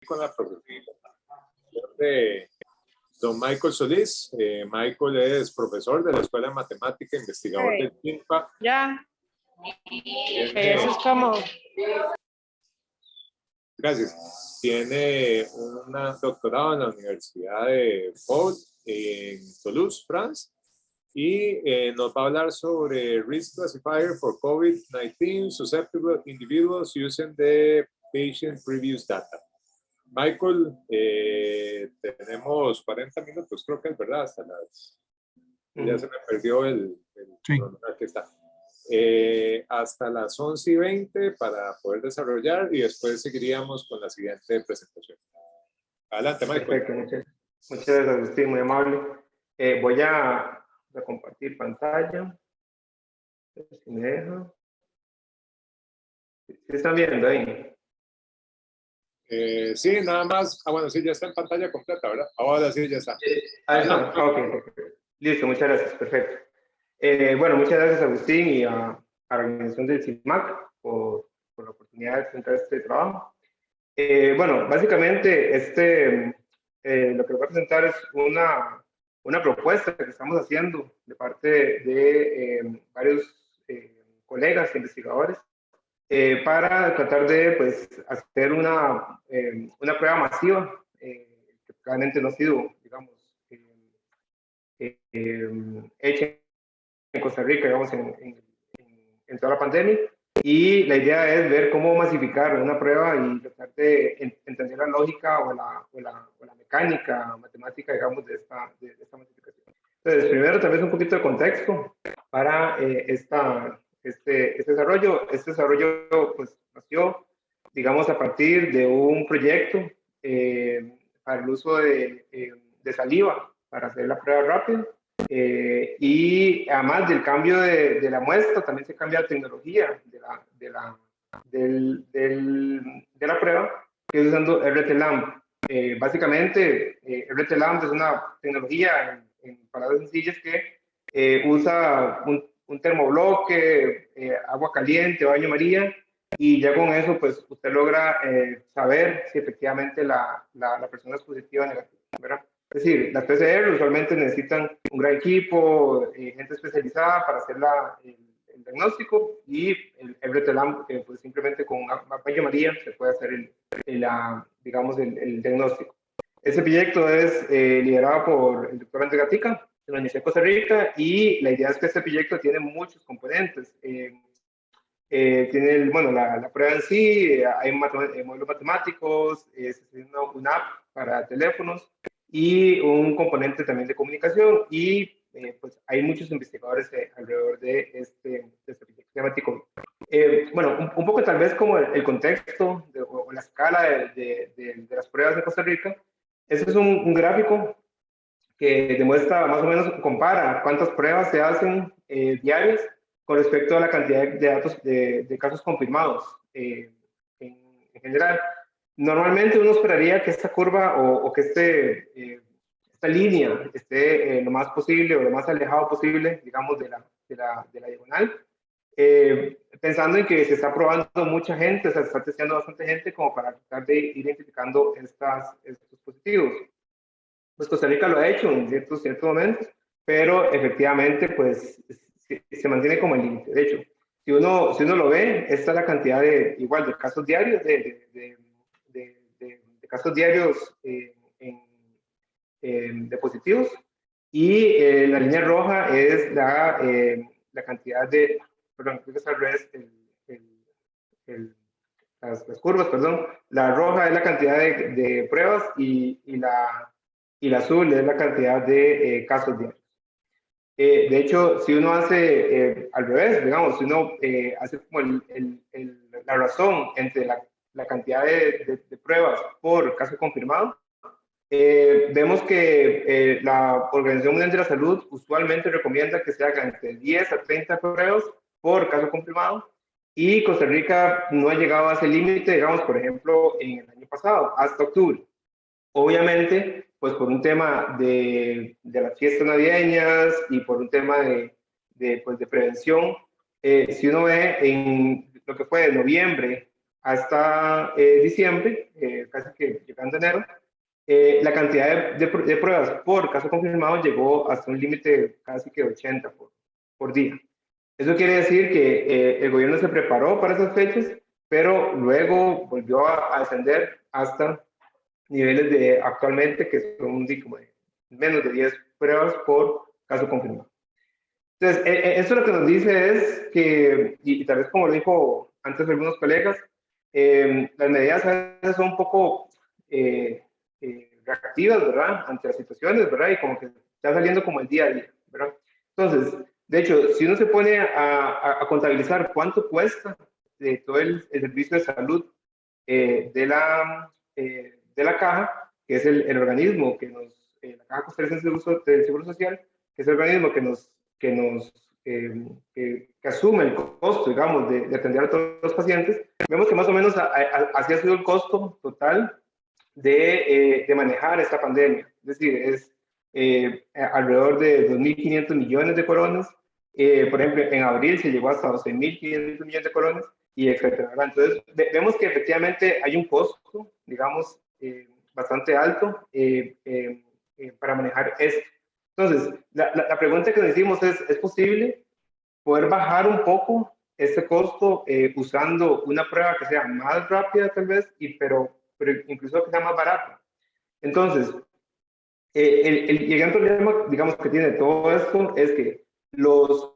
con la profesión de don Michael Solís. Michael es profesor de la Escuela de Matemática, investigador del CINPA. Ya. Eso es como... Gracias. Tiene un doctorado en la Universidad de Paul en Toulouse, France. Y nos va a hablar sobre Risk Classifier for COVID-19 Susceptible Individuals using the Patient Previous Data. Michael, tenemos 40 minutos, creo que es verdad, hasta las... Ya se me perdió Sí. que está. Hasta las 11:20 para poder desarrollar y después seguiríamos con la siguiente presentación. Adelante, Michael. Perfecto, muchas gracias, Agustín, muy amable. Voy a compartir pantalla. Si me deja. ¿Sí están viendo ahí? Sí, nada más. Bueno, sí, ya está en pantalla completa, ¿verdad? Ahora sí, ya está. Ok, perfecto. Listo, muchas gracias, perfecto. Bueno, muchas gracias, Agustín, y a la organización del CIMAC por la oportunidad de presentar este trabajo. Bueno, básicamente lo que voy a presentar es una propuesta que estamos haciendo de parte de varios colegas investigadores para tratar de pues, hacer una prueba masiva que realmente no ha sido, digamos, hecha en Costa Rica, digamos, en toda la pandemia. Y la idea es ver cómo masificar una prueba y tratar de entender la lógica o la mecánica matemática, digamos, de esta masificación. Entonces, primero, tal vez un poquito de contexto para este desarrollo. Este desarrollo, pues, nació, digamos, a partir de un proyecto para el uso de saliva para hacer la prueba rápida. Y además del cambio de la muestra, también se cambia la tecnología de la prueba, que es usando RTLAMP. Básicamente, RTLAMP es una tecnología, en palabras sencillas, que usa un termobloque, agua caliente, baño María, y ya con eso, pues, usted logra saber si efectivamente la persona es positiva o negativa, ¿verdad? Es decir, las PCR usualmente necesitan un gran equipo, gente especializada para hacer el diagnóstico, y el RTLAMP, pues simplemente con una baño María se puede hacer digamos, el diagnóstico. Ese proyecto es liderado por el doctor Andrés Gatica, de la Universidad de Costa Rica, y la idea es que este proyecto tiene muchos componentes. Tiene bueno, la prueba en sí, hay modelos matemáticos, una app para teléfonos y un componente también de comunicación, y pues hay muchos investigadores alrededor de este proyecto temático. Bueno, un poco tal vez como el contexto o la escala de las pruebas de Costa Rica. Este es un gráfico que demuestra, más o menos, compara cuántas pruebas se hacen diarias con respecto a la cantidad de datos de casos confirmados en general. Normalmente uno esperaría que esta curva o que esta línea esté lo más posible o lo más alejado posible, digamos, de la diagonal, pensando en que se está probando mucha gente, o sea, se está testeando bastante gente como para tratar de ir identificando estos positivos. Pues Costa Rica lo ha hecho en ciertos momentos, pero efectivamente pues se mantiene como el límite. De hecho, si uno lo ve, esta es la cantidad de casos diarios, de casos diarios de positivos, y la línea roja es la cantidad perdón, creo que es al revés, las curvas, perdón. La roja es la cantidad de pruebas, y la azul es la cantidad de casos diarios. De hecho, si uno hace al revés, digamos, si uno hace como la razón entre la cantidad de pruebas por caso confirmado, vemos que la Organización Mundial de la Salud usualmente recomienda que se hagan entre 10 a 30 pruebas por caso confirmado, y Costa Rica no ha llegado a ese límite, digamos, por ejemplo, en el año pasado, hasta octubre. Obviamente, pues por un tema de las fiestas navideñas y por un tema pues de prevención, si uno ve en lo que fue de noviembre hasta diciembre, casi que llegando a enero, la cantidad de pruebas por caso confirmado llegó hasta un límite casi que 80 por día. Eso quiere decir que el gobierno se preparó para esas fechas, pero luego volvió a ascender hasta niveles de actualmente que son como de menos de 10 pruebas por caso confirmado. Entonces, esto lo que nos dice es que, y tal vez como lo dijo antes algunos colegas, las medidas a veces son un poco reactivas, ¿verdad? Ante las situaciones, ¿verdad? Y como que está saliendo como el día a día, ¿verdad? Entonces, de hecho, si uno se pone a contabilizar cuánto cuesta todo el servicio de salud de la caja, que es el organismo que nos, la Caja Costarricense del Seguro Social, que es el organismo que asume el costo, digamos, de atender a todos los pacientes, vemos que más o menos así ha sido el costo total de manejar esta pandemia. Es decir, es alrededor de 2.500 millones de colones. Por ejemplo, en abril se llegó hasta 12.500 millones de colones, y etcétera. Entonces, vemos que efectivamente hay un costo, digamos, bastante alto para manejar esto. Entonces, la pregunta que nos hicimos ¿es posible poder bajar un poco este costo usando una prueba que sea más rápida tal vez, pero incluso que sea más barata? Entonces, el gran problema, digamos, que tiene todo esto es que los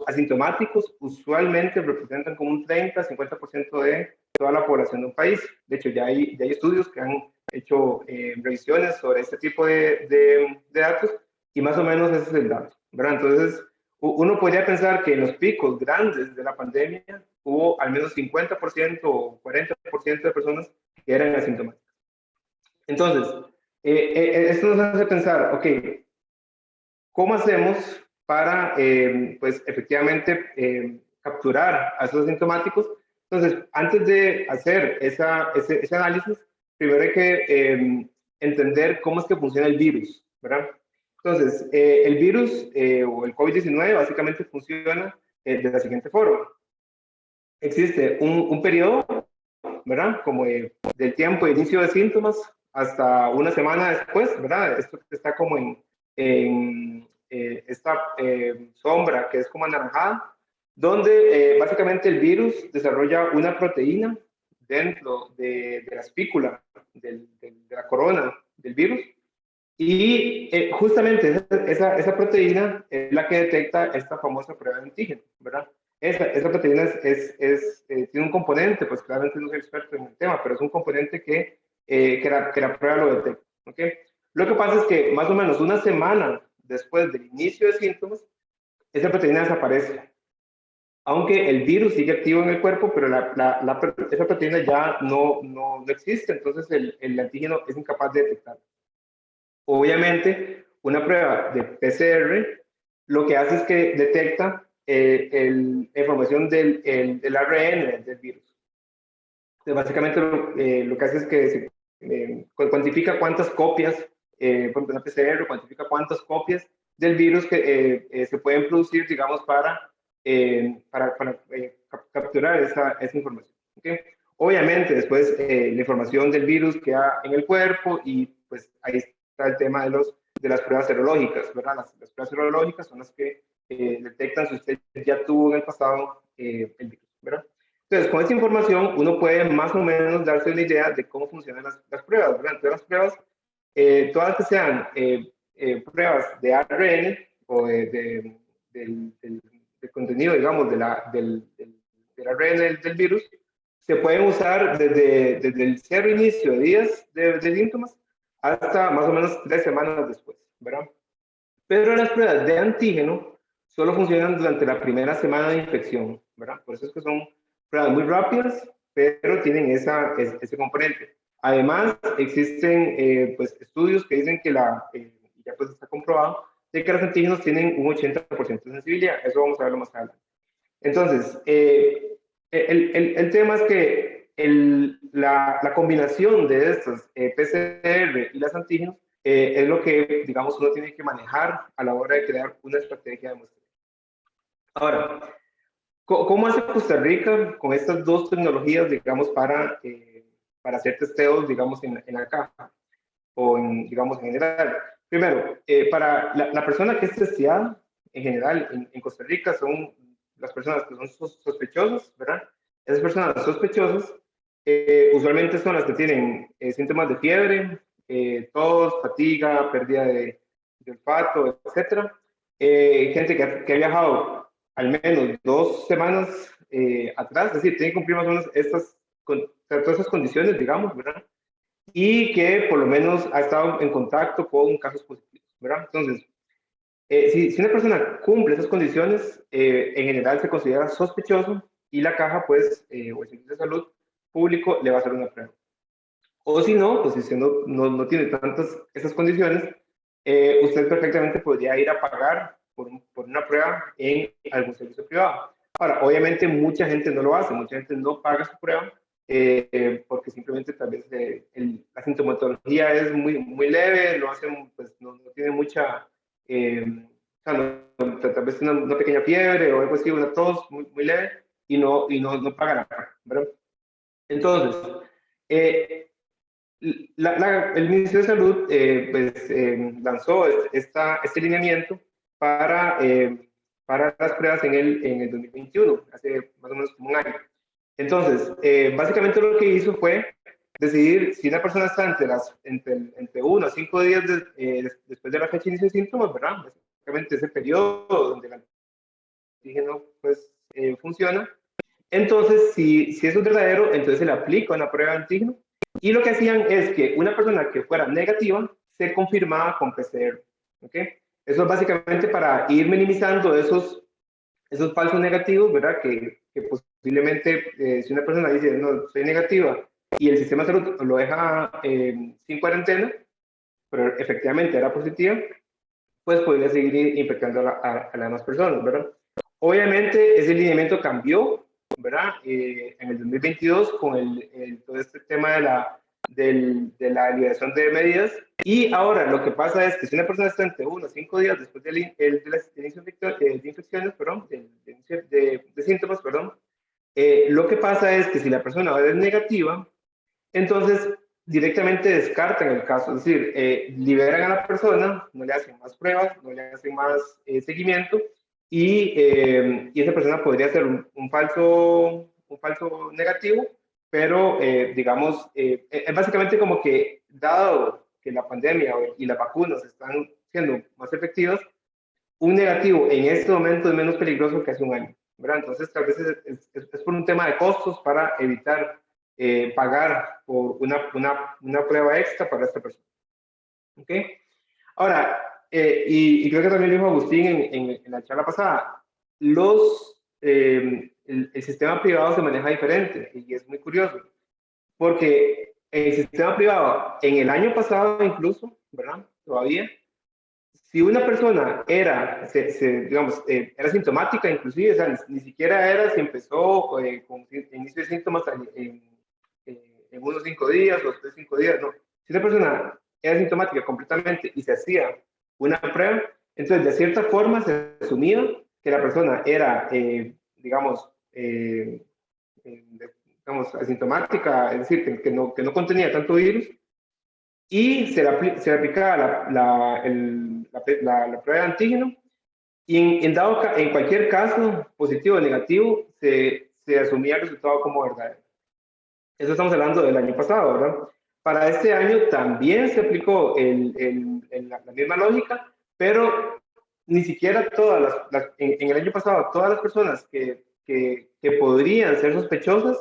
asintomáticos usualmente representan como un 30-50% de toda la población de un país. De hecho, ya hay estudios que han hecho revisiones sobre este tipo de datos, y más o menos ese es el dato, ¿verdad? Entonces, uno podría pensar que en los picos grandes de la pandemia hubo al menos 50% o 40% de personas que eran asintomáticas. Entonces, esto nos hace pensar, ok, ¿cómo hacemos para, pues, efectivamente capturar a esos asintomáticos? Entonces, antes de hacer ese análisis, primero hay que entender cómo es que funciona el virus, ¿verdad? Entonces, el virus o el COVID-19 básicamente funciona de la siguiente forma. Existe un periodo, ¿verdad? Como del tiempo de inicio de síntomas hasta una semana después, ¿verdad? Esto está como en esta sombra que es como anaranjada, donde básicamente el virus desarrolla una proteína dentro de la espícula de la corona del virus, y justamente esa proteína es la que detecta esta famosa prueba de antígeno, ¿verdad? Esa proteína tiene un componente, pues claramente no soy experto en el tema, pero es un componente que la prueba lo detecta, ¿ok? Lo que pasa es que más o menos una semana después del inicio de síntomas, esa proteína desaparece. Aunque el virus sigue activo en el cuerpo, pero esa proteína ya no existe, entonces el antígeno es incapaz de detectarla. Obviamente, una prueba de PCR lo que hace es que detecta la información del ARN del virus. Entonces, básicamente lo que hace es que cuantifica cuántas copias, por ejemplo, la PCR cuantifica cuántas copias del virus que se pueden producir, digamos, para capturar esa información. ¿Okay? Obviamente, después la información del virus queda en el cuerpo, y pues ahí está el tema de las pruebas serológicas, ¿verdad? Las pruebas serológicas son las que detectan si usted ya tuvo en el pasado el virus, ¿verdad? Entonces, con esta información uno puede más o menos darse una idea de cómo funcionan las pruebas, ¿verdad? Entonces, las pruebas, todas que sean pruebas de ARN o del contenido, digamos, del ARN del virus, se pueden usar desde el cero inicio de días de síntomas hasta más o menos 3 semanas después, ¿verdad? Pero las pruebas de antígeno solo funcionan durante la primera semana de infección, ¿verdad? Por eso es que son pruebas muy rápidas, pero tienen ese componente. Además, existen pues, estudios que dicen que ya pues está comprobado, de que los antígenos tienen un 80% de sensibilidad. Eso vamos a verlo más adelante. Entonces, el tema es que la combinación de estos PCR y las antígenos es lo que, digamos, uno tiene que manejar a la hora de crear una estrategia de muestreo. Ahora, ¿Cómo hace Costa Rica con estas dos tecnologías, digamos, para hacer testeos, digamos, en la caja o, digamos, en general? Primero, para la persona que es testeada, en general, en Costa Rica, son las personas que son sospechosas, ¿verdad? Esas personas sospechosas usualmente son las que tienen síntomas de fiebre, tos, fatiga, pérdida de olfato, etcétera. Gente que ha viajado al menos 2 semanas atrás, es decir, tiene que cumplir más o menos todas esas condiciones, digamos, ¿verdad? Y que por lo menos ha estado en contacto con casos positivos, ¿verdad? Entonces, si una persona cumple esas condiciones, en general se considera sospechoso y la caja, pues, o el Servicio de Salud Público le va a hacer una prueba. O si no, pues si usted no tiene tantas esas condiciones, usted perfectamente podría ir a pagar por una prueba en algún servicio privado. Ahora, obviamente mucha gente no lo hace, mucha gente no paga su prueba porque simplemente tal vez la sintomatología es muy leve, lo hacen, pues no tiene mucha, o sea, tal vez una pequeña fiebre o algo así, una tos muy leve y no paga la prueba, ¿verdad? Entonces, eh, el Ministerio de Salud pues, lanzó este lineamiento para las pruebas en el 2021, hace más o menos como un año. Entonces, básicamente lo que hizo fue decidir si una persona está entre 1 a 5 días después de la fecha de inicio de síntomas, ¿verdad? Básicamente ese periodo donde el antígeno pues, funciona. Entonces, si eso es verdadero, entonces se le aplica una prueba de antígeno. Y lo que hacían es que una persona que fuera negativa se confirmaba con PCR. ¿Ok? Eso es básicamente para ir minimizando esos falsos negativos, ¿verdad? Que posiblemente, si una persona dice, no, soy negativa, y el sistema de salud lo deja sin cuarentena, pero efectivamente era positiva, pues podría seguir infectando a las demás personas, ¿verdad? Obviamente ese lineamiento cambió, ¿verdad? En el 2022 con todo este tema de la liberación de medidas. Y ahora lo que pasa es que si una persona está entre 1 a 5 días después del inicio de infecciones, perdón, de síntomas, perdón, lo que pasa es que si la persona es negativa, entonces directamente descartan el caso, es decir, liberan a la persona, no le hacen más pruebas, no le hacen más seguimiento y esa persona podría ser un falso negativo, pero digamos, es básicamente como que dado que la pandemia y las vacunas están siendo más efectivas, un negativo en este momento es menos peligroso que hace un año, ¿verdad? Entonces, tal vez es por un tema de costos para evitar pagar por una prueba extra para esta persona. ¿Ok? Ahora, y creo que también dijo Agustín en la charla pasada, el sistema privado se maneja diferente y es muy curioso, porque el sistema privado en el año pasado incluso, ¿verdad? Todavía si una persona digamos, era sintomática, inclusive, o sea, ni siquiera era si empezó con inicio de síntomas en unos 5 días o 5 días, no. Si una persona era sintomática completamente y se hacía una prueba, entonces de cierta forma se asumía que la persona era, digamos, asintomática, es decir, que no contenía tanto virus y se le aplicaba la prueba de antígeno y en cualquier caso, positivo o negativo, se asumía el resultado como verdadero. Eso estamos hablando del año pasado, ¿verdad? Para este año también se aplicó la misma lógica, pero ni siquiera en el año pasado, todas las personas que podrían ser sospechosas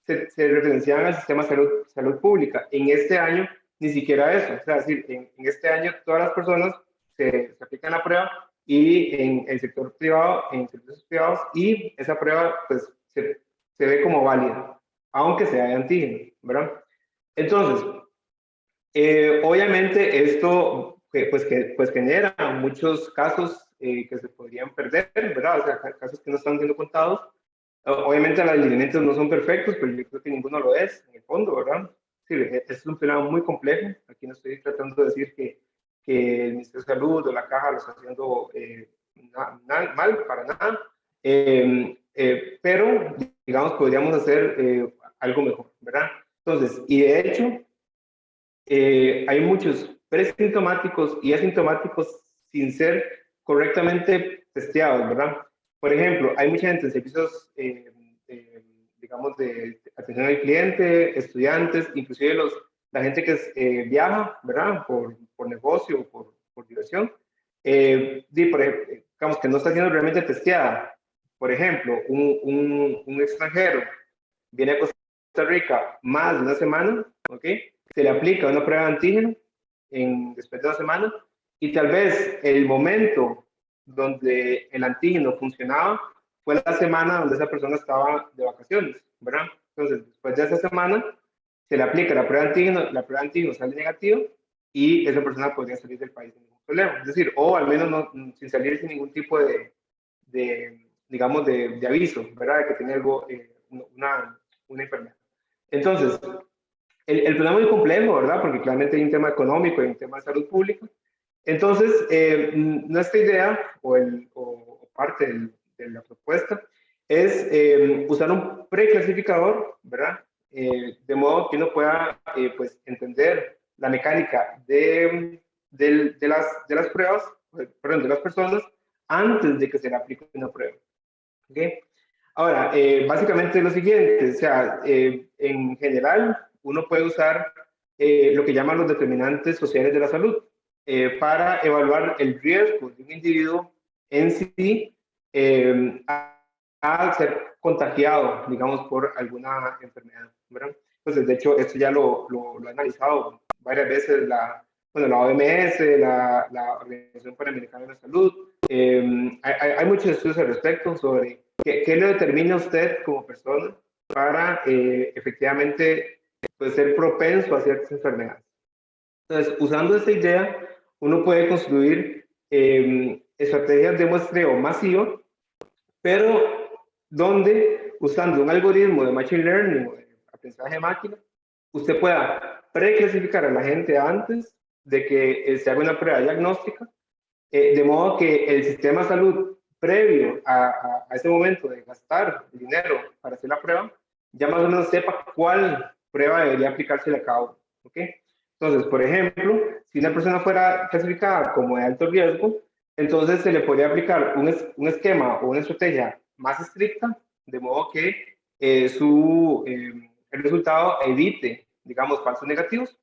se referenciaban al sistema de salud pública. En este año, ni siquiera eso. O sea, es decir, en este año todas las personas se aplican la prueba y en el sector privado, en servicios privados, y esa prueba pues se ve como válida, aunque sea de antígeno, ¿verdad? Entonces, obviamente esto pues genera muchos casos que se podrían perder, ¿verdad? O sea, casos que no están siendo contados. Obviamente los lineamientos no son perfectos, pero yo creo que ninguno lo es, en el fondo, ¿verdad? Sí, es un tema muy complejo. Aquí no estoy tratando de decir que el Ministerio de Salud o la Caja lo está haciendo mal, para nada. pero, digamos, podríamos hacer algo mejor, ¿verdad? Entonces, y de hecho, hay muchos presintomáticos y asintomáticos sin ser correctamente testeados, ¿verdad? Por ejemplo, hay mucha gente en servicios, digamos, de atención al cliente, estudiantes, inclusive la gente que viaja, ¿verdad? Por negocio, por diversión, digamos, que no está siendo realmente testeada. Por ejemplo, un extranjero viene a Costa Rica más de una semana, ¿ok? Se le aplica una prueba de antígeno después de una semana y tal vez el momento donde el antígeno funcionaba fue la semana donde esa persona estaba de vacaciones, ¿verdad? Entonces, después de esa semana, se le aplica la prueba de antígeno sale negativa y esa persona podría salir del país sin ningún problema. Es decir, o al menos no, sin salir sin ningún tipo digamos, de aviso, ¿verdad? De que tiene algo, una enfermedad. Entonces, el problema es muy complejo, ¿verdad? Porque claramente hay un tema económico y un tema de salud pública. Entonces, nuestra idea o parte de la propuesta es usar un preclasificador, ¿verdad? De modo que uno pueda pues, entender la mecánica de las pruebas, perdón, de las personas antes de que se le aplique una prueba. ¿Okay? Ahora, básicamente lo siguiente, o sea, en general uno puede usar lo que llaman los determinantes sociales de la salud para evaluar el riesgo de un individuo en sí a ser contagiado, digamos, por alguna enfermedad, ¿verdad? Entonces, de hecho, esto ya lo ha analizado varias veces la OMS, la Organización Panamericana de la Salud. Hay muchos estudios al respecto sobre qué le determina a usted como persona para efectivamente pues, ser propenso a ciertas enfermedades. Entonces, usando esta idea, uno puede construir estrategias de muestreo masivo, pero donde, usando un algoritmo de Machine Learning o de aprendizaje de máquina, usted pueda preclasificar a la gente antes de que se haga una prueba diagnóstica, de modo que el sistema de salud previo a ese momento de gastar dinero para hacer la prueba, ya más o menos sepa cuál prueba debería aplicarse a cabo. ¿Ok? Entonces, por ejemplo, si una persona fuera clasificada como de alto riesgo, entonces se le podría aplicar un esquema o una estrategia más estricta, de modo que el resultado evite, digamos, falsos negativos.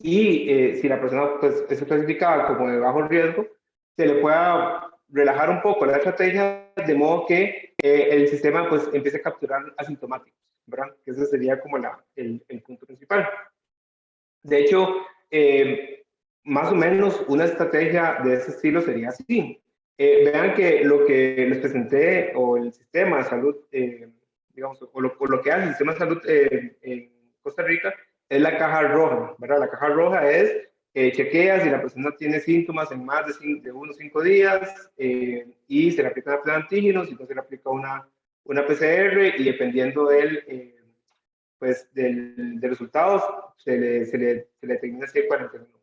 Y si la persona pues, es clasificada como de bajo riesgo, se le pueda relajar un poco la estrategia de modo que el sistema pues, empiece a capturar asintomáticos, ¿verdad? Que ese sería como el punto principal. De hecho, más o menos una estrategia de ese estilo sería así. Vean que lo que les presenté o el sistema de salud, digamos, o lo que hace el sistema de salud en Costa Rica es la caja roja, ¿verdad? La caja roja es chequea si la persona tiene síntomas en más de 1 o 5 días y se le aplica una prueba de antígenos, y entonces se le aplica una PCR y dependiendo pues del resultados se le determina si hay cuarentena o no.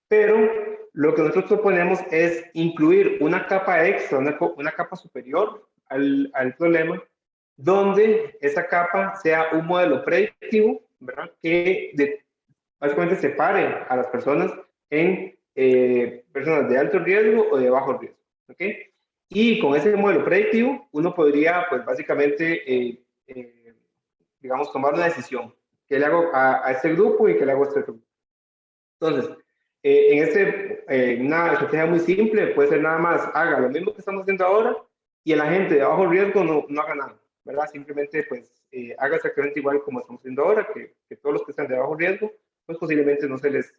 Pero lo que nosotros proponemos es incluir una capa extra, una capa superior al problema, donde esa capa sea un modelo predictivo, ¿verdad? Que básicamente separe a las personas en personas de alto riesgo o de bajo riesgo. ¿Ok? Y con ese modelo predictivo, uno podría, pues básicamente, digamos, tomar una decisión. ¿Qué le hago a este grupo y qué le hago a este grupo? Entonces, una estrategia muy simple puede ser nada más, haga lo mismo que estamos haciendo ahora y a la gente de bajo riesgo no haga nada, ¿verdad? Simplemente, pues, haga exactamente igual como estamos haciendo ahora, que todos los que están de bajo riesgo, pues posiblemente no se les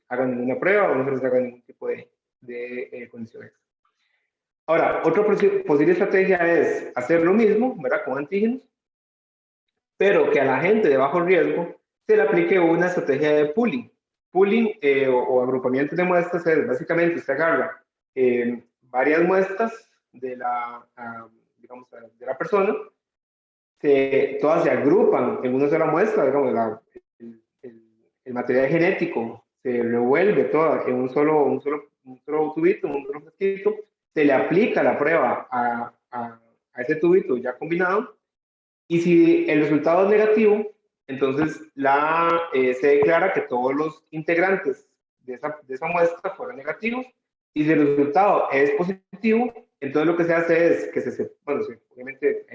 haga ninguna prueba o no se les haga ningún tipo de condición extra. Ahora, otra posible estrategia es hacer lo mismo, ¿verdad? Con antígenos, pero que a la gente de bajo riesgo se le aplique una estrategia de pooling. Pooling o agrupamiento de muestras es básicamente usted agarra varias muestras digamos, de la persona, todas se agrupan en una sola muestra, digamos, el material genético se revuelve todo en un solo tubito, un solo frasquito, se le aplica la prueba ese tubito ya combinado, y si el resultado es negativo, entonces se declara que todos los integrantes de esa muestra fueron negativos, y si el resultado es positivo, entonces lo que se hace es que obviamente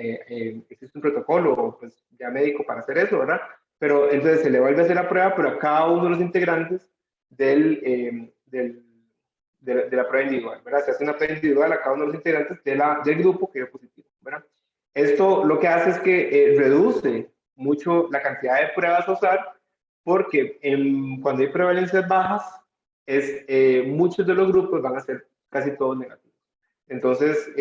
existe un protocolo pues, ya médico para hacer eso, ¿verdad? Pero entonces se le vuelve a hacer la prueba, pero a cada uno de los integrantes de la prueba individual, ¿verdad? Se hace una prueba individual a cada uno de los integrantes del grupo que dio positivo, ¿verdad? Esto lo que hace es que reduce mucho la cantidad de pruebas a usar, porque cuando hay prevalencias bajas, muchos de los grupos van a ser casi todos negativos. Entonces,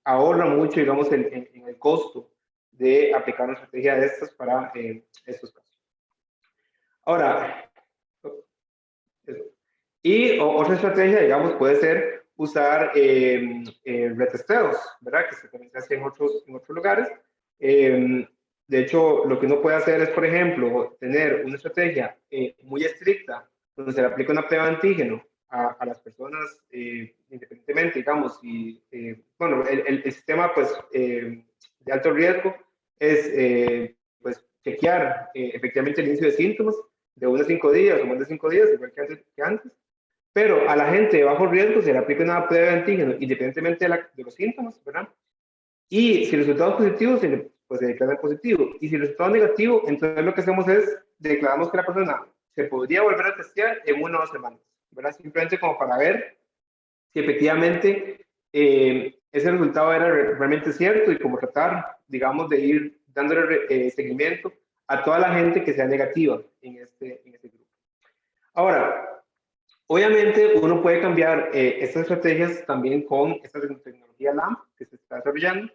ahorra mucho, digamos, en el costo de aplicar una estrategia de estas para estos casos. Ahora, eso. Y otra estrategia, digamos, puede ser usar retesteos, ¿verdad? Que también se hace en otros lugares. De hecho, lo que uno puede hacer es, por ejemplo, tener una estrategia muy estricta, donde se le aplica una prueba de antígeno a las personas independientemente, digamos, y bueno, el sistema, pues, de alto riesgo es, pues, chequear efectivamente el inicio de síntomas de 1 a 5 días o más de 5 días, igual que antes. Pero a la gente de bajo riesgo se le aplica una prueba de antígeno independientemente de los síntomas, ¿verdad? Y si el resultado es positivo, pues se declara positivo. Y si el resultado es negativo, entonces lo que hacemos es declaramos que la persona se podría volver a testear en 1 o 2 semanas, ¿verdad? Simplemente como para ver si efectivamente ese resultado era realmente cierto y como tratar, digamos, de ir dándole seguimiento a toda la gente que sea negativa en este grupo. Ahora, obviamente, uno puede cambiar estas estrategias también con esta tecnología LAMP que se está desarrollando.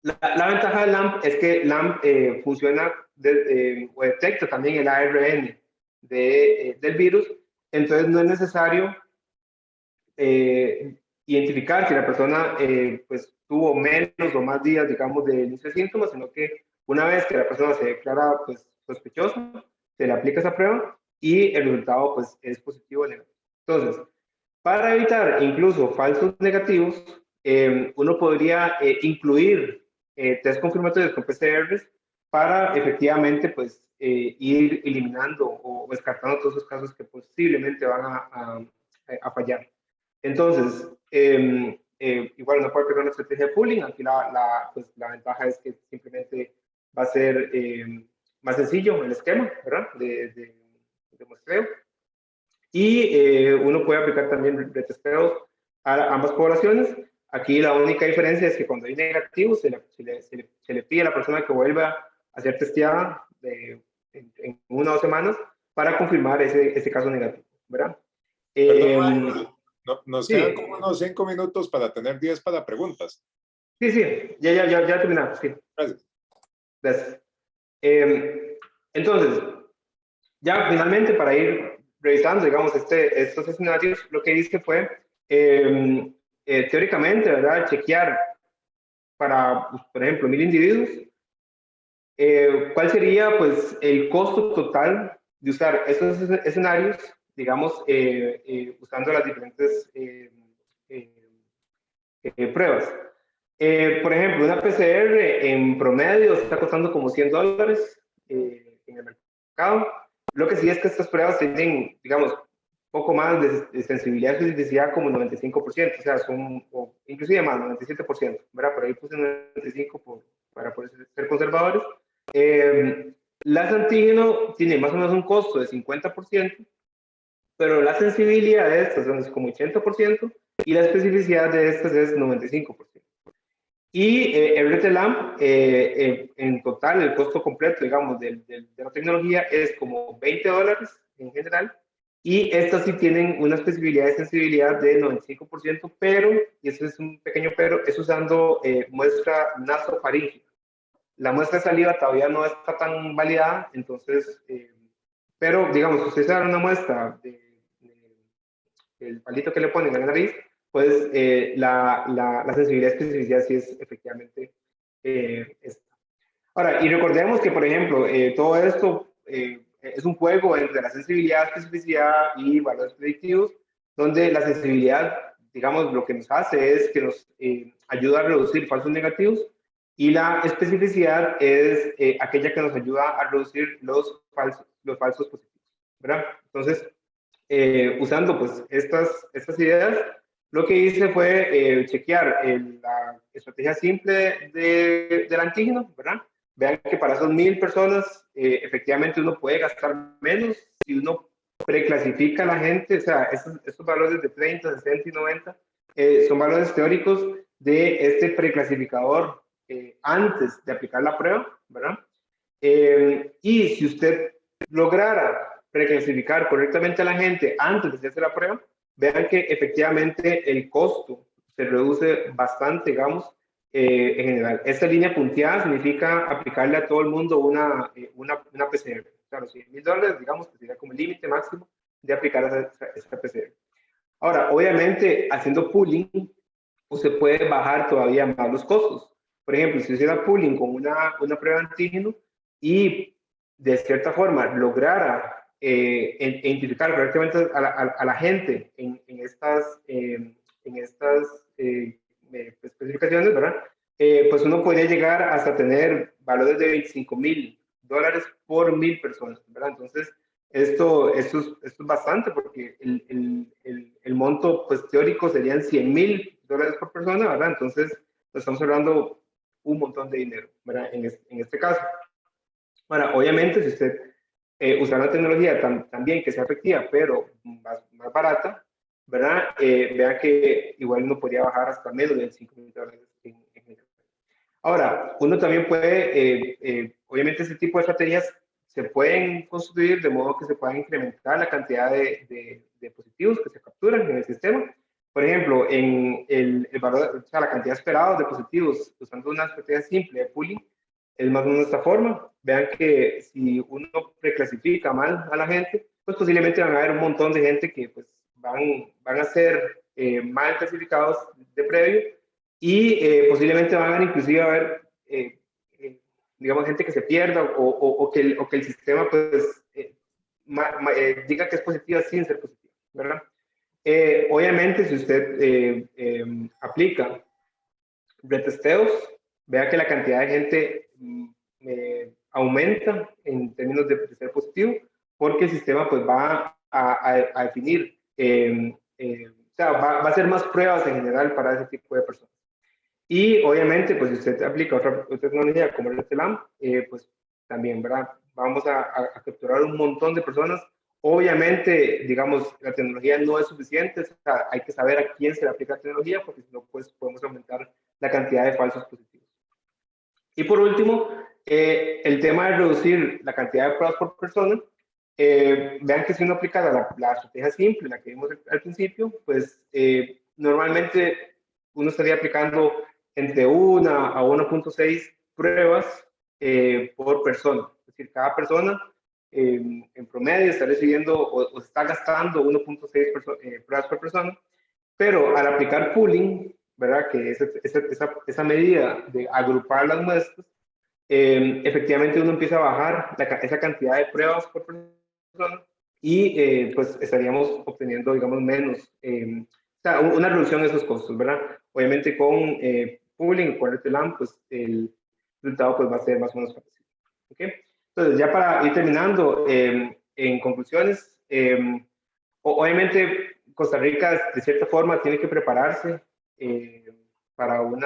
La ventaja de LAMP es que LAMP funciona o detecta también el ARN del virus, entonces no es necesario identificar si la persona pues, tuvo menos o más días, digamos, de inicio de síntomas, sino que una vez que la persona se declara pues, sospechosa, se le aplica esa prueba y el resultado pues, es positivo o negativo. Entonces, para evitar incluso falsos negativos, uno podría incluir test confirmatorios con PCRs para efectivamente pues, ir eliminando o descartando todos esos casos que posiblemente van a fallar. Entonces, igual no puede crear una estrategia de pooling. Aquí pues, la ventaja es que simplemente va a ser más sencillo el esquema, ¿verdad? De muestreo. Y uno puede aplicar también retesteos a ambas poblaciones. Aquí la única diferencia es que cuando hay negativos, se le pide a la persona que vuelva a ser testeada en 1 o 2 semanas para confirmar ese caso negativo, ¿verdad? Perdón, nos sí. quedan como unos 5 minutos para tener 10 para preguntas. Sí, ya terminamos. Sí. Gracias. Entonces, ya finalmente para ir revisando, digamos, estos escenarios, lo que hice fue, teóricamente, ¿verdad? Chequear para, pues, por ejemplo, 1000 individuos, ¿cuál sería, pues, el costo total de usar estos escenarios, digamos, usando las diferentes pruebas? Por ejemplo, una PCR en promedio está costando como $100 en el mercado. Lo que sí es que estas pruebas tienen, digamos, poco más de sensibilidad y especificidad como 95%, o sea, o inclusive más, 97%, ¿verdad? Por ahí puse 95% para poder ser conservadores. Las antígeno tienen más o menos un costo de 50%, pero la sensibilidad de estas es como 80% y la especificidad de estas es 95%. Y el RTLAMP, en total, el costo completo, digamos, de la tecnología es como $20 en general. Y estas sí tienen una especificidad de sensibilidad de 95%, pero, y eso es un pequeño pero, es usando muestra nasofaríngea. La muestra de saliva todavía no está tan validada, entonces, pero, digamos, si ustedes dan una muestra del palito que le ponen a la nariz, pues la sensibilidad y especificidad sí es efectivamente esta. Ahora, y recordemos que, por ejemplo, todo esto es un juego entre la sensibilidad, especificidad y valores predictivos, donde la sensibilidad digamos, lo que nos hace es que nos ayuda a reducir falsos negativos, y la especificidad es aquella que nos ayuda a reducir los falsos positivos, ¿verdad? Entonces, usando pues estas ideas, lo que hice fue chequear la estrategia simple del antígeno, ¿verdad? Vean que para esas 1000 personas, efectivamente uno puede gastar menos si uno preclasifica a la gente. O sea, estos valores de 30, 60 y 90 son valores teóricos de este preclasificador antes de aplicar la prueba, ¿verdad? Y si usted lograra preclasificar correctamente a la gente antes de hacerse la prueba, vean que efectivamente el costo se reduce bastante, digamos, en general. Esta línea punteada significa aplicarle a todo el mundo una PCR. Claro, $100,000, digamos, que sería como el límite máximo de aplicar esa PCR. Ahora, obviamente, haciendo pooling, usted puede bajar todavía más los costos. Por ejemplo, si hiciera pooling con una prueba de antígeno y de cierta forma lograra identificar correctamente a la gente en estas especificaciones, ¿verdad? Pues uno podría llegar hasta tener valores de $25,000 por 1000 personas, ¿verdad? Entonces, esto es bastante, porque el monto pues, teórico serían $100,000 por persona, ¿verdad? Entonces, pues, estamos hablando un montón de dinero, ¿verdad? En este caso. Ahora, obviamente, si usted usa una tecnología también que sea efectiva, pero más barata, ¿verdad? Vea que igual uno podría bajar hasta menos de $5,000 en general. Ahora, uno también puede, obviamente, ese tipo de estrategias se pueden construir de modo que se pueda incrementar la cantidad de positivos que se capturan en el sistema. Por ejemplo, en el valor, o sea, la cantidad esperada de positivos usando una estrategia simple de pooling es más o menos de esta forma. Vean que si uno preclasifica mal a la gente, pues posiblemente van a haber un montón de gente que pues, van a ser mal clasificados de previo, y posiblemente van a inclusive haber, digamos, gente que se pierda o que el sistema pues, diga que es positiva sin ser positiva, ¿verdad? Obviamente, si usted aplica retesteos, vea que la cantidad de gente aumenta en términos de ser positivo, porque el sistema pues, va a definir, o sea, va a hacer más pruebas en general para ese tipo de personas. Y obviamente, pues si usted aplica otra tecnología como el TELAM, pues también, ¿verdad? Vamos a capturar un montón de personas. Obviamente, digamos, la tecnología no es suficiente, o sea, hay que saber a quién se le aplica la tecnología, porque si no, pues podemos aumentar la cantidad de falsos positivos. Y por último, el tema de reducir la cantidad de pruebas por persona. Vean que si uno aplica la estrategia simple, la que vimos al principio, pues normalmente uno estaría aplicando entre 1 a 1.6 pruebas por persona. Es decir, cada persona en promedio está recibiendo o está gastando 1.6 pruebas por persona, pero al aplicar pooling, ¿verdad? Que es esa medida de agrupar las muestras, efectivamente uno empieza a bajar esa cantidad de pruebas por persona, y pues estaríamos obteniendo, digamos, menos, o sea, una reducción de esos costos, ¿verdad? Obviamente con pooling, con el TELAM, pues el resultado pues, va a ser más o menos parecido. ¿Okay? Entonces, ya para ir terminando, en conclusiones, obviamente Costa Rica de cierta forma tiene que prepararse para un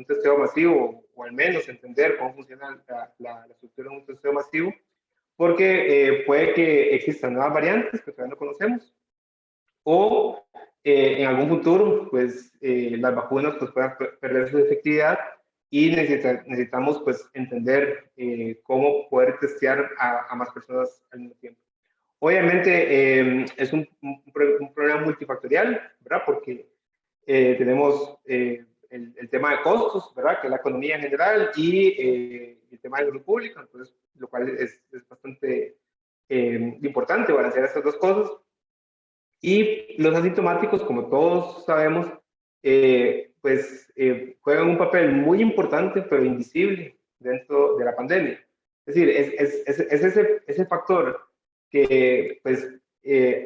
testeo masivo, o al menos entender cómo funciona la estructura de un testeo masivo, porque puede que existan nuevas variantes que todavía no conocemos, o en algún futuro pues las vacunas pues, puedan perder su efectividad, y necesitamos pues entender cómo poder testear a más personas al mismo tiempo. Obviamente es un problema multifactorial, ¿verdad? Porque tenemos el tema de costos, ¿verdad? Que es la economía en general, y el tema de salud pública, entonces, lo cual es bastante importante balancear estas dos cosas. Y los asintomáticos, como todos sabemos, pues juegan un papel muy importante, pero invisible dentro de la pandemia. Es decir, es ese factor que pues,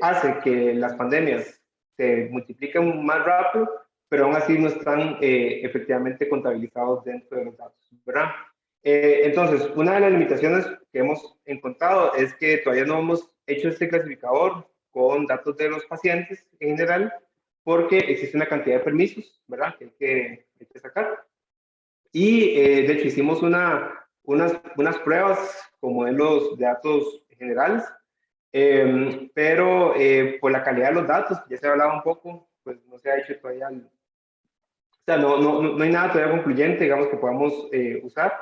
hace que las pandemias se multiplican más rápido, pero aún así no están efectivamente contabilizados dentro de los datos, ¿verdad? Entonces, una de las limitaciones que hemos encontrado es que todavía no hemos hecho este clasificador con datos de los pacientes en general, porque existe una cantidad de permisos, ¿verdad? Hay que sacar. Y de hecho hicimos unas pruebas con modelos de datos generales, pero por la calidad de los datos, ya se hablaba un poco, pues no se ha hecho todavía, o sea, no hay nada todavía concluyente, digamos, que podamos usar.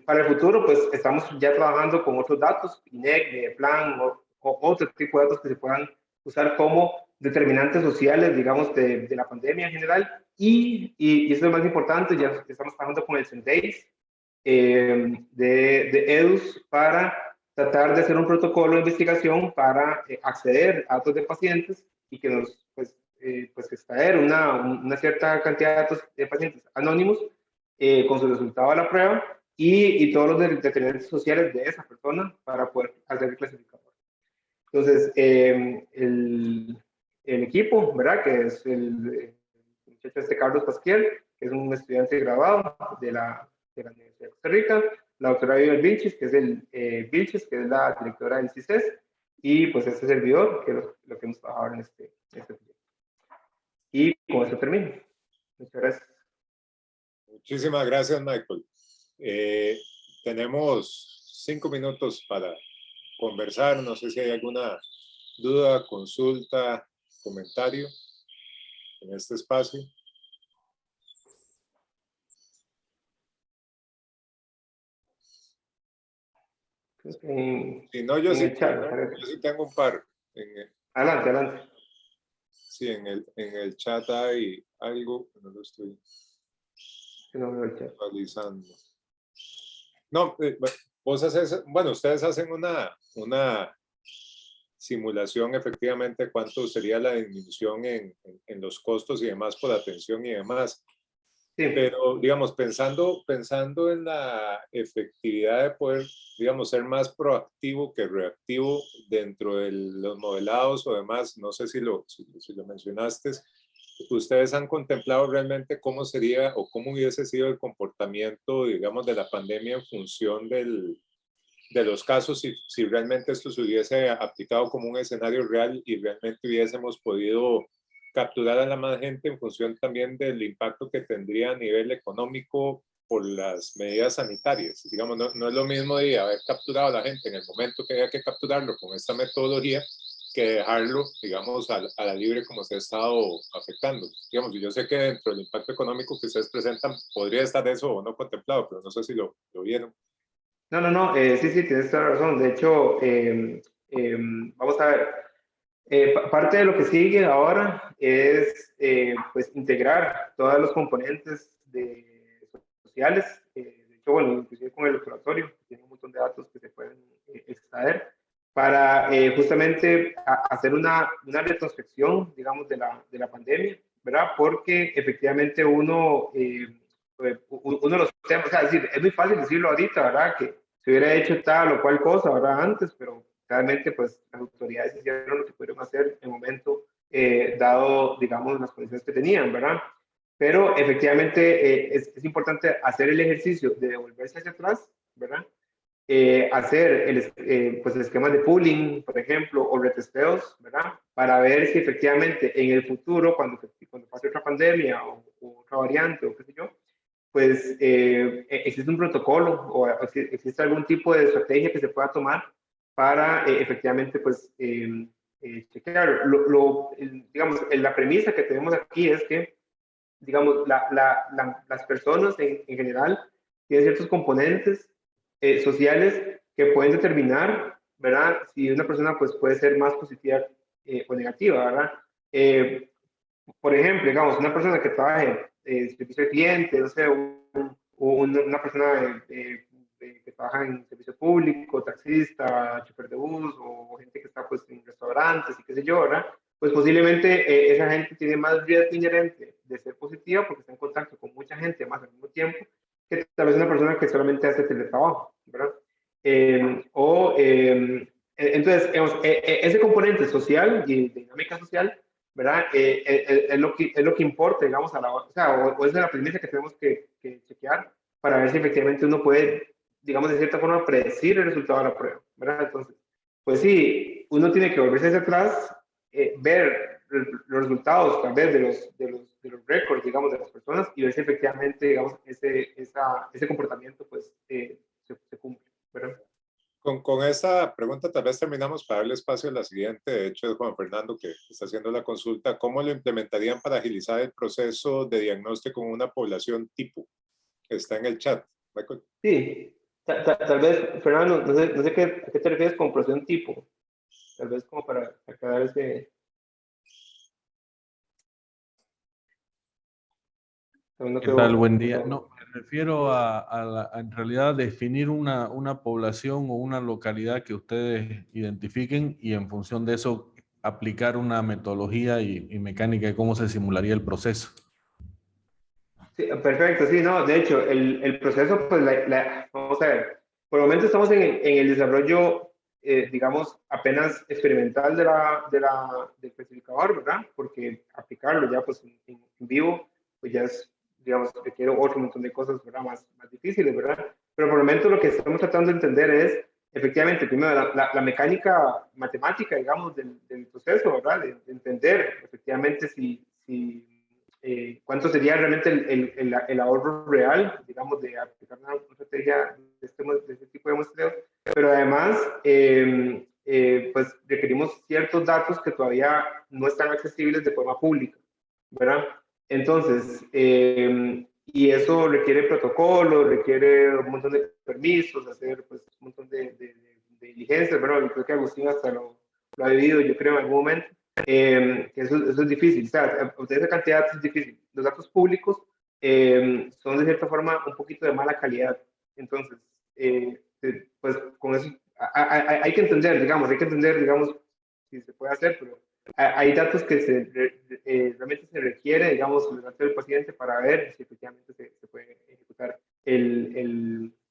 Para el futuro, pues estamos ya trabajando con otros datos, INEC, Plan, o otro tipo de datos que se puedan usar como determinantes sociales, digamos, de la pandemia en general. Y eso es lo más importante, ya estamos trabajando con el CENDEIS de EDUS para tratar de hacer un protocolo de investigación para acceder a datos de pacientes y que nos, pues extraer una cierta cantidad de datos de pacientes anónimos con su resultado de la prueba y todos los determinantes sociales de esa persona para poder hacer el clasificador. Entonces, el equipo, ¿verdad? Que es el muchacho Carlos Pasquier, que es un estudiante graduado de la Universidad de Costa Rica, la doctora Vivian Vilches, que es Vilches, que es la directora del CISES, y pues este servidor, que es lo que hemos trabajado en este proyecto. Y con eso termino. Muchas gracias. Muchísimas gracias, Michael. Tenemos 5 minutos para conversar. No sé si hay alguna duda, consulta, comentario en este espacio. Si no, yo sí tengo un par. Adelante. Sí, en el chat hay algo, no lo estoy actualizando. No, ustedes hacen una simulación efectivamente de cuánto sería la disminución en los costos y demás por atención y demás. Sí. Pero, digamos, pensando en la efectividad de poder, digamos, ser más proactivo que reactivo dentro de los modelados o demás, no sé si lo mencionaste, ¿ustedes han contemplado realmente cómo sería o cómo hubiese sido el comportamiento, digamos, de la pandemia en función de los casos, si realmente esto se hubiese aplicado como un escenario real y realmente hubiésemos podido capturar a la más gente en función también del impacto que tendría a nivel económico por las medidas sanitarias? Digamos, no es lo mismo de haber capturado a la gente en el momento que había que capturarlo con esta metodología que dejarlo, digamos, a la libre como se ha estado afectando. Digamos, yo sé que dentro del impacto económico que ustedes presentan podría estar eso o no contemplado, pero no sé si lo vieron. No, sí, tienes toda la razón. De hecho, vamos a ver, parte de lo que sigue ahora es pues integrar todos los componentes sociales. De hecho, bueno, inclusive con el laboratorio, que tiene un montón de datos que se pueden extraer para justamente hacer una retrospección, digamos, de la pandemia, ¿verdad? Porque efectivamente uno de los temas, o sea, es decir, es muy fácil decirlo ahorita, ¿verdad? Que se hubiera hecho tal o cual cosa, ¿verdad? Antes, pero realmente, pues, las autoridades hicieron lo que pudieron hacer en el momento dado, digamos, las condiciones que tenían, ¿verdad? Pero efectivamente es importante hacer el ejercicio de devolverse hacia atrás, ¿verdad? Hacer pues el esquema de pooling, por ejemplo, o retesteos, ¿verdad? Para ver si efectivamente en el futuro, cuando pase otra pandemia o otra variante o qué sé yo, pues existe un protocolo o existe algún tipo de estrategia que se pueda tomar para efectivamente, pues, chequear. Digamos, la premisa que tenemos aquí es que, digamos, las personas en general tienen ciertos componentes sociales que pueden determinar, ¿verdad? Si una persona pues puede ser más positiva o negativa, ¿verdad? Por ejemplo, digamos, una persona que trabaje servicio al cliente, no sé, una persona que trabaja en servicio público, taxista, chofer de bus o gente que está pues en restaurantes y qué sé yo, ¿verdad? Pues posiblemente esa gente tiene más riesgo inherente de ser positiva porque está en contacto con mucha gente más al mismo tiempo que tal vez una persona que solamente hace teletrabajo, ¿verdad? Entonces, ese componente social y dinámica social ¿verdad? Es lo que importa, digamos, a la hora, o sea, o es de la premisa que tenemos que chequear para ver si efectivamente uno puede, digamos, de cierta forma, predecir el resultado de la prueba, ¿verdad? Entonces, pues sí, uno tiene que volverse hacia atrás, ver los resultados, tal vez, de los récords, digamos, de las personas y ver si efectivamente, digamos, ese comportamiento, pues, se cumple, ¿verdad? Con esta pregunta tal vez terminamos para darle espacio a la siguiente. De hecho, es Juan Fernando que está haciendo la consulta. ¿Cómo lo implementarían para agilizar el proceso de diagnóstico en una población tipo? Está en el chat. Michael. Sí, tal vez, Fernando, no sé a qué te refieres con profesión tipo. Tal vez como para aclarar ese... No ¿Qué tal? creo, Buen día. No, me refiero a en realidad definir una población o una localidad que ustedes identifiquen y en función de eso aplicar una metodología y mecánica de cómo se simularía el proceso. Sí, perfecto, sí, no, de hecho, el proceso, pues, vamos a ver, por el momento estamos en el desarrollo, digamos, apenas experimental del especificador, ¿verdad? Porque aplicarlo ya, pues, en vivo, pues ya es, digamos, requiere otro montón de cosas, ¿verdad? Más difíciles, ¿verdad? Pero por el momento lo que estamos tratando de entender es, efectivamente, primero, la mecánica matemática, digamos, del proceso, ¿verdad? De entender, efectivamente, si cuánto sería realmente el ahorro real, digamos, de aplicar una estrategia de este tipo de muestreo, pero además, pues requerimos ciertos datos que todavía no están accesibles de forma pública, ¿verdad? Entonces, y eso requiere protocolos, requiere un montón de permisos, hacer pues, un montón de diligencias, ¿verdad? Y creo que Agustín hasta lo ha vivido, yo creo, en algún momento. Eso es difícil, o sea, obtener esa cantidad de datos es difícil. Los datos públicos son de cierta forma un poquito de mala calidad. Entonces, pues con eso hay que entender, digamos, si se puede hacer, pero hay datos que realmente se requiere, digamos, el dato del paciente para ver si efectivamente se puede ejecutar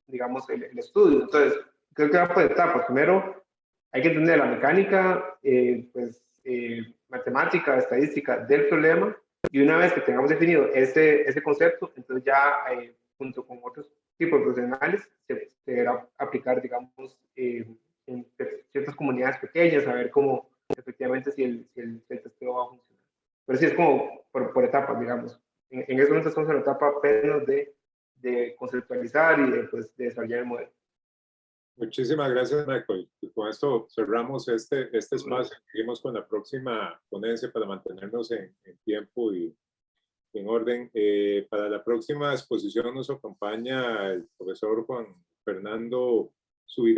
digamos, el estudio. Entonces, creo que va por etapas. Primero, hay que entender la mecánica, pues, matemática, estadística del problema, y una vez que tengamos definido ese concepto, entonces ya junto con otros tipos de profesionales se deberá aplicar, digamos, en ciertas comunidades pequeñas, a ver cómo efectivamente si el testeo va a funcionar. Pero sí es como por etapas, digamos. En ese momento estamos en la etapa apenas de conceptualizar y pues, de desarrollar el modelo. Muchísimas gracias, Michael. Y con esto cerramos este espacio. Seguimos con la próxima ponencia para mantenernos en tiempo y en orden. Para la próxima exposición nos acompaña el profesor Juan Fernando Subirán.